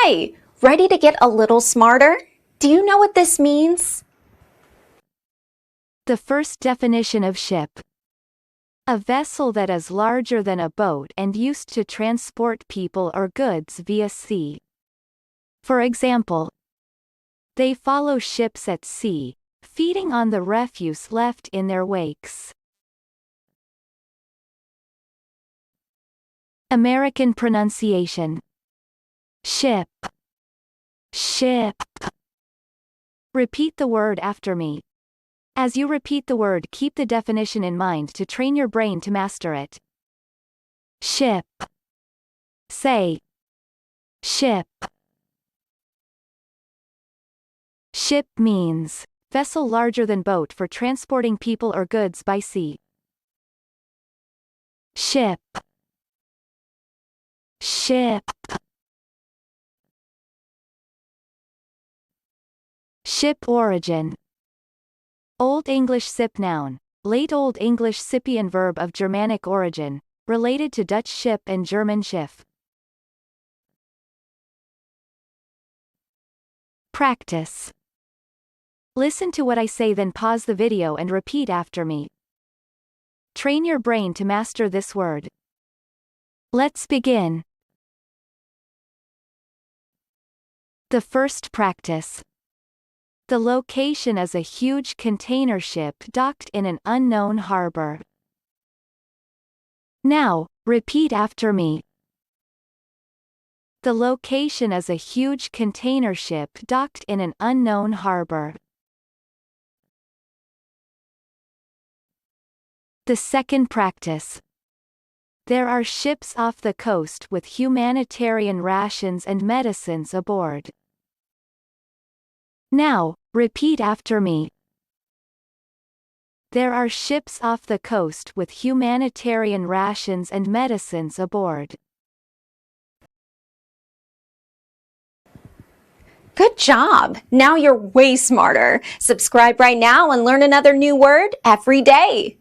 Hi! Ready to get a little smarter? Do you know what this means? The first definition of ship. A vessel that is larger than a boat and used to transport people or goods via sea. For example, they follow ships at sea, feeding on the refuse left in their wakes. American pronunciation. Ship. Ship. Repeat the word after me. As you repeat the word, keep the definition in mind to train your brain to master it. Ship. Say. Ship. Ship means vessel larger than boat for transporting people or goods by sea. Ship. Ship. Ship origin. Old English sip noun, late Old English Scipion verb of Germanic origin, related to Dutch ship and German Schiff. Practice. Listen to what I say, then pause the video and repeat after me. Train your brain to master this word. Let's begin. The first practice. The location is a huge container ship docked in an unknown harbor. Now, repeat after me. The location is a huge container ship docked in an unknown harbor. The second practice. There are ships off the coast with humanitarian rations and medicines aboard. Now, repeat after me. There are ships off the coast with humanitarian rations and medicines aboard. Good job! Now you're way smarter. Subscribe right now and learn another new word every day.